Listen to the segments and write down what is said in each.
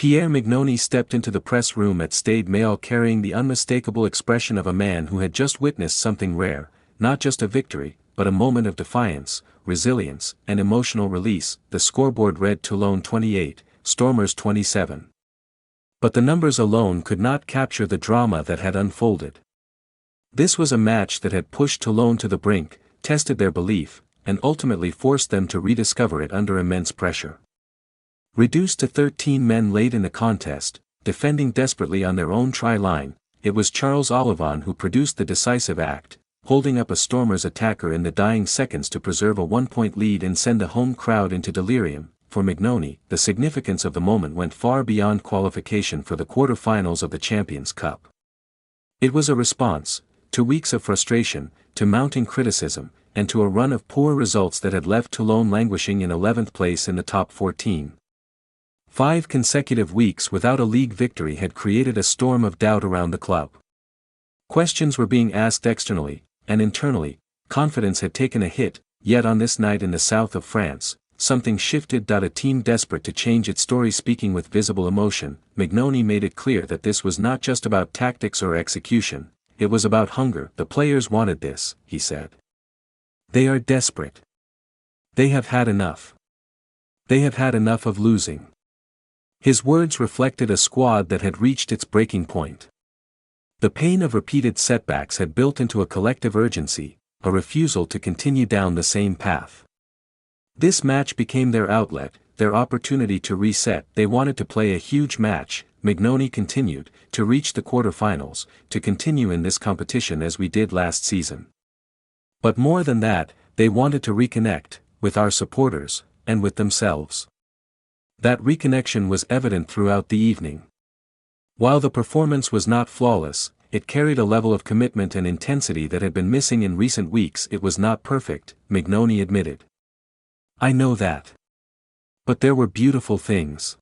Pierre Mignoni stepped into the press room at Stade Mayol carrying the unmistakable expression of a man who had just witnessed something rare, not just a victory, but a moment of defiance, resilience, and emotional release. The scoreboard read Toulon 28, Stormers 27. But the numbers alone could not capture the drama that had unfolded. This was a match that had pushed Toulon to the brink, tested their belief, and ultimately forced them to rediscover it under immense pressure. Reduced to 13 men late in the contest, defending desperately on their own try line, it was Charles Ollivon who produced the decisive act, holding up a Stormers attacker in the dying seconds to preserve a 1-point lead and send the home crowd into delirium. For Mignoni, the significance of the moment went far beyond qualification for the quarter-finals of the Champions Cup. It was a response, to weeks of frustration, to mounting criticism, and to a run of poor results that had left Toulon languishing in 11th place in the top 14. 5 consecutive weeks without a league victory had created a storm of doubt around the club. Questions were being asked externally, and internally. Confidence had taken a hit, yet on this night in the south of France, something shifted. A team desperate to change its story. Speaking with visible emotion, Mignoni made it clear that this was not just about tactics or execution, it was about hunger. The players wanted this, he said. They are desperate. They have had enough. They have had enough of losing. His words reflected a squad that had reached its breaking point. The pain of repeated setbacks had built into a collective urgency, a refusal to continue down the same path. This match became their outlet, their opportunity to reset. They wanted to play a huge match, Mignoni continued, to reach the quarterfinals, to continue in this competition as we did last season. But more than that, they wanted to reconnect, with our supporters, and with themselves. That reconnection was evident throughout the evening. While the performance was not flawless, it carried a level of commitment and intensity that had been missing in recent weeks. It was not perfect, Mignoni admitted. I know that. But there were beautiful things.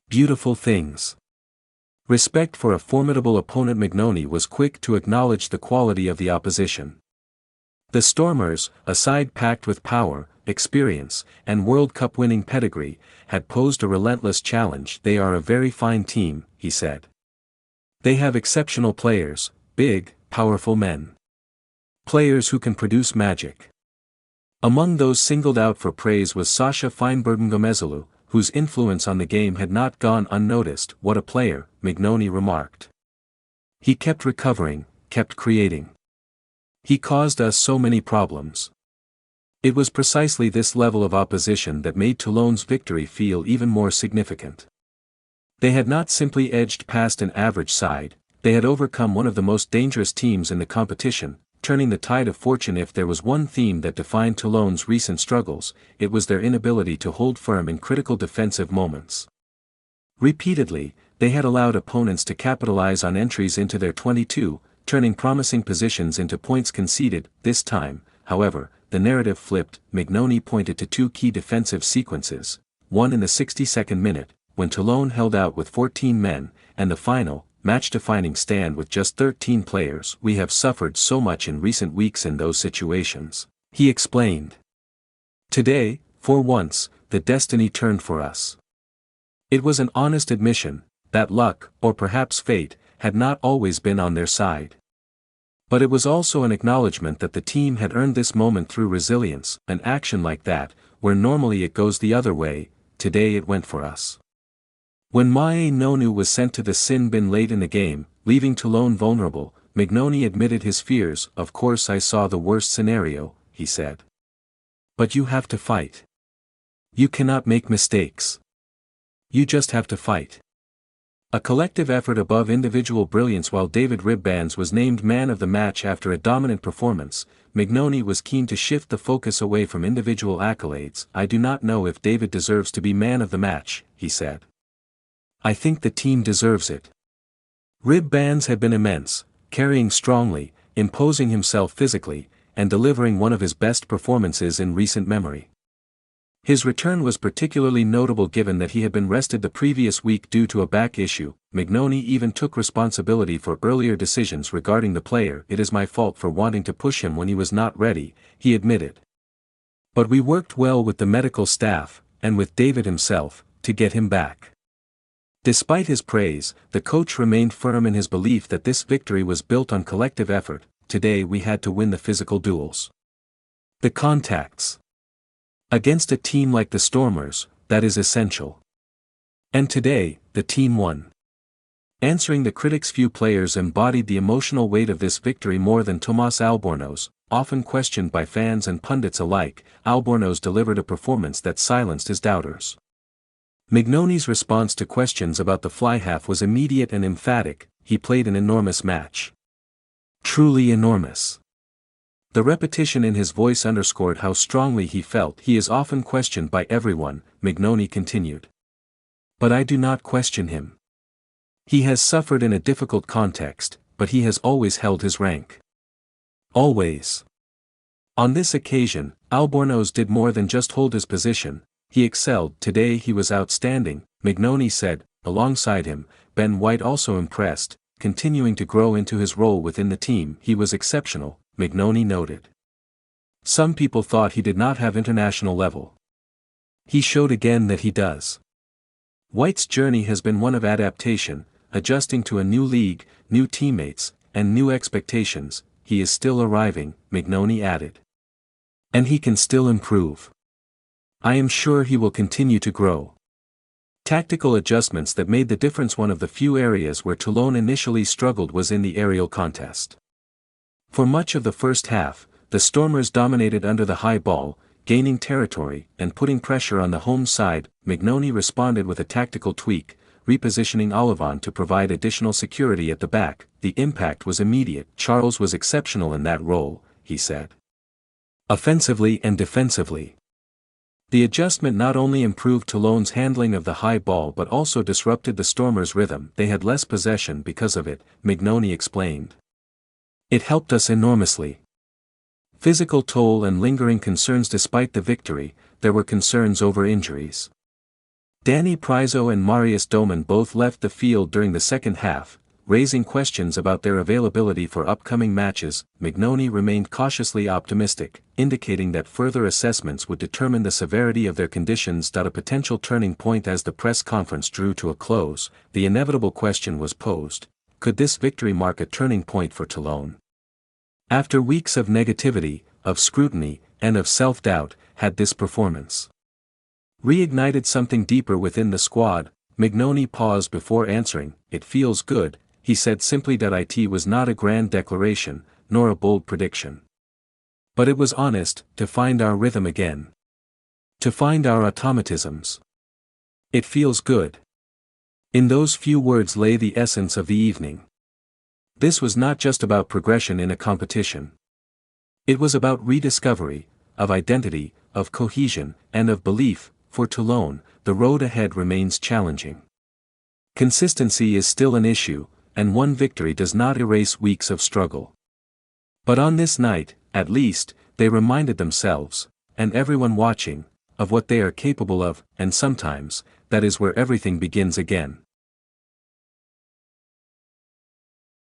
Beautiful things. Respect for a formidable opponent. Mignoni was quick to acknowledge the quality of the opposition. The Stormers, a side packed with power, experience, and World Cup winning pedigree, had posed a relentless challenge. They are a very fine team, he said. They have exceptional players, big, powerful men. Players who can produce magic. Among those singled out for praise was Sasha Feinbergen-Gomezoglu, whose influence on the game had not gone unnoticed. What a player, Mignoni remarked. He kept recovering, kept creating. He caused us so many problems. It was precisely this level of opposition that made Toulon's victory feel even more significant. They had not simply edged past an average side, they had overcome one of the most dangerous teams in the competition, turning the tide of fortune. If there was one theme that defined Toulon's recent struggles, it was their inability to hold firm in critical defensive moments. Repeatedly, they had allowed opponents to capitalize on entries into their 22, turning promising positions into points conceded. This time, however, the narrative flipped. Mignoni pointed to 2 key defensive sequences, one in the 62nd minute, when Toulon held out with 14 men, and the final, match-defining stand with just 13 players. We have suffered so much in recent weeks in those situations, he explained. Today, for once, the destiny turned for us. It was an honest admission, that luck, or perhaps fate, had not always been on their side. But it was also an acknowledgement that the team had earned this moment through resilience. An action like that, where normally it goes the other way, today it went for us. When Mae Nonu was sent to the sin bin late in the game, leaving Toulon vulnerable, Mignoni admitted his fears. Of course I saw the worst scenario, he said. But you have to fight. You cannot make mistakes. You just have to fight. A collective effort above individual brilliance. While David Ribbans was named man of the match after a dominant performance, Mignoni was keen to shift the focus away from individual accolades. I do not know if David deserves to be man of the match, he said. I think the team deserves it. Ribbans had been immense, carrying strongly, imposing himself physically, and delivering one of his best performances in recent memory. His return was particularly notable given that he had been rested the previous week due to a back issue. Mignoni even took responsibility for earlier decisions regarding the player. It is my fault for wanting to push him when he was not ready, he admitted. But we worked well with the medical staff, and with David himself, to get him back. Despite his praise, the coach remained firm in his belief that this victory was built on collective effort. Today we had to win the physical duels. The contacts. Against a team like the Stormers, that is essential. And today, the team won. Answering the critics, few players embodied the emotional weight of this victory more than Tomás Albornoz. Often questioned by fans and pundits alike, Albornoz delivered a performance that silenced his doubters. Mignoni's response to questions about the fly half was immediate and emphatic. He played an enormous match. Truly enormous. The repetition in his voice underscored how strongly he felt. He is often questioned by everyone, Mignoni continued. But I do not question him. He has suffered in a difficult context, but he has always held his rank. Always. On this occasion, Albornoz did more than just hold his position. He excelled. Today he was outstanding, Mignoni said. Alongside him, Ben White also impressed, continuing to grow into his role within the team. He was exceptional, Mignoni noted. Some people thought he did not have international level. He showed again that he does. White's journey has been one of adaptation, adjusting to a new league, new teammates, and new expectations. He is still arriving, Mignoni added. And he can still improve. I am sure he will continue to grow. Tactical adjustments that made the difference. One of the few areas where Toulon initially struggled was in the aerial contest. For much of the first half, the Stormers dominated under the high ball, gaining territory and putting pressure on the home side. Mignoni responded with a tactical tweak, repositioning Ollivon to provide additional security at the back. The impact was immediate. Charles was exceptional in that role, he said. Offensively and defensively. The adjustment not only improved Toulon's handling of the high ball but also disrupted the Stormers' rhythm. They had less possession because of it, Mignoni explained. It helped us enormously. Physical toll and lingering concerns. Despite the victory, there were concerns over injuries. Danny Priso and Marius Doman both left the field during the second half, raising questions about their availability for upcoming matches. Mignoni remained cautiously optimistic, indicating that further assessments would determine the severity of their conditions. A potential turning point. As the press conference drew to a close, the inevitable question was posed: could this victory mark a turning point for Toulon? After weeks of negativity, of scrutiny, and of self-doubt, had this performance reignited something deeper within the squad? Mignoni paused before answering. It feels good, he said simply. It was not a grand declaration, nor a bold prediction. But it was honest, to find our rhythm again. To find our automatisms. It feels good. In those few words lay the essence of the evening. This was not just about progression in a competition. It was about rediscovery, of identity, of cohesion, and of belief. For Toulon, the road ahead remains challenging. Consistency is still an issue, and one victory does not erase weeks of struggle. But on this night, at least, they reminded themselves, and everyone watching, of what they are capable of. And sometimes, that is where everything begins again.